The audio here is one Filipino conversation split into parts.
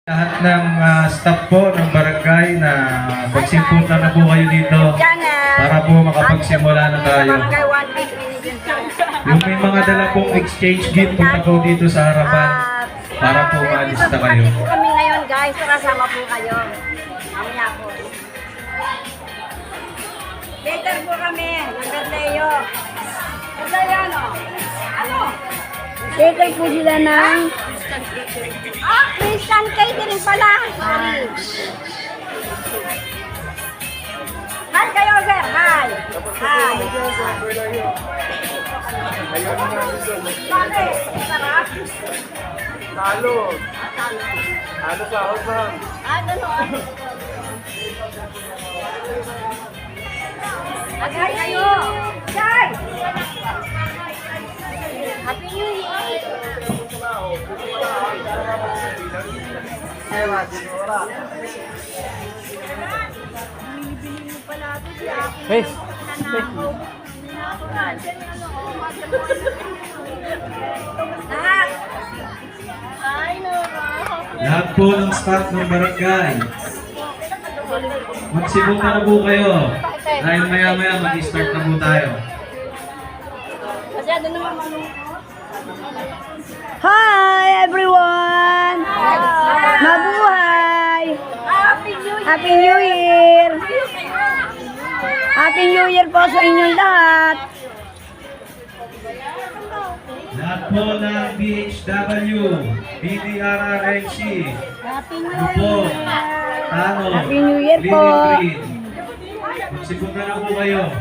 Lahat ng staff po ng barangay na magsimpunta na po kayo dito para po makapagsimula na tayo. Yung may mga dala pong exchange gift, punta po dito sa harapan para po maalista kayo. Po kami ngayon guys, kasama po kayo. Mamaya po. Later po kami, Leo. Kasi ano? Ano? Later po sila ng... Christian catering pala. Sorry. Hi kayo, sir. Hi. Hi. Bakit? Sarap? Talo. Talo sa ako, ma'am. Agay kayo. Jai. Happy New Year. Hey. Lahat po ng staff ng barangay, magsimpunta na po kayo. Dahil maya-maya mag-start na po tayo. Hi everyone! Mabuhay! Happy New Year! Happy New Year po sa inyong lahat! Lahat po ng BHW, BDRRNC, Happy New Grupo, Tano, Happy New Year po! Magsimpunta na po kayo.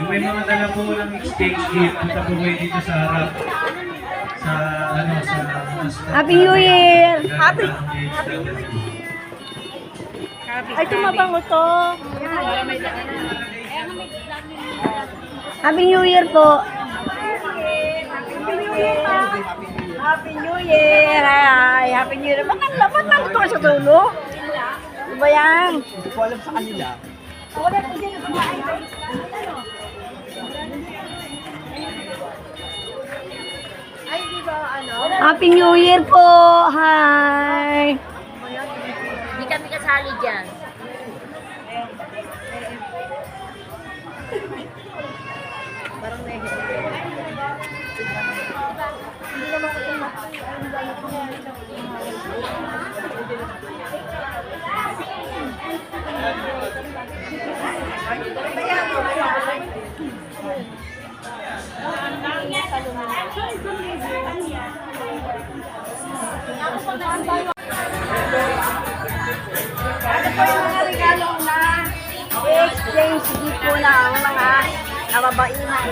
Yung may mga dala po ng exchange gift, punta po kayo dito sa harap. Sa Happy New Year! Ay, tumabango to. Happy New Year po. Happy New Year pa. Happy New Year. Hi. Happy New Year. Bakit nandito ka sa dulo? Ano ba yan? Hindi ko alam sa kanila. Wala po dyan. Ay, di ba ano? Happy New Year po. Hi. Hindi kami kasali dyan. Ano po yung mga regalo na exchange gift po ng mga kababaihan.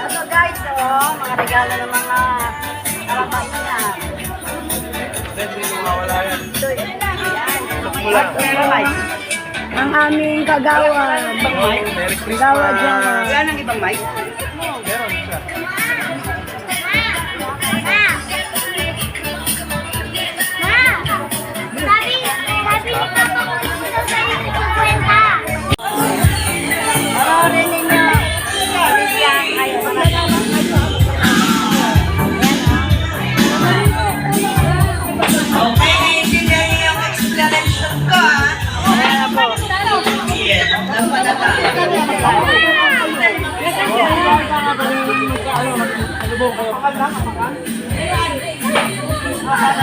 Ito guys, mga regalo ng mga kababaihan. Ito yan. Ang aming kagawad. Kagawad dyan. Wala nang ibang mic? Meron siya.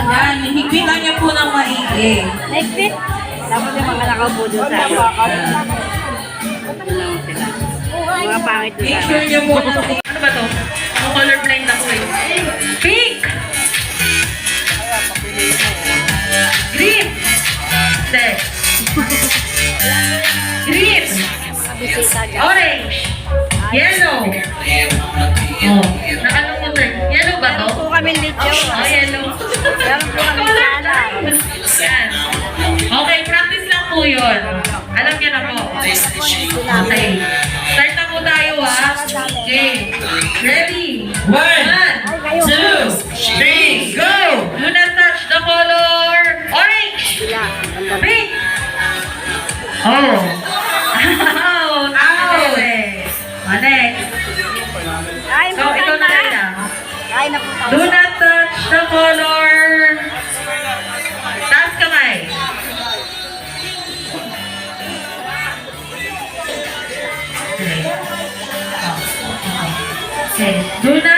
Yan, higpitan niya po ng maigi. Nagpit. Dapat yung mga nakaupo doon sa mga pangit doon Make sa sure niya po na... Ano ba to? Colorblind ako eh. Pink! Green! Set! Green! Orange! Yellow! Oh, nakalungkot eh. Yellow ba to? po kami dito. Oh, yellow. Meron po kami sana. Yan. Okay, practice lang po yun. Alam niyo na po. Okay. Start na po tayo ha. Okay. Ready? 1, 2, 3, go! Do not touch the color orange. Pink. Oh. Out. Kain po So, ikaw tayo na na. lang. Kain na po tayo. Do not touch the color. Taas kamay. Okay. Okay. Do not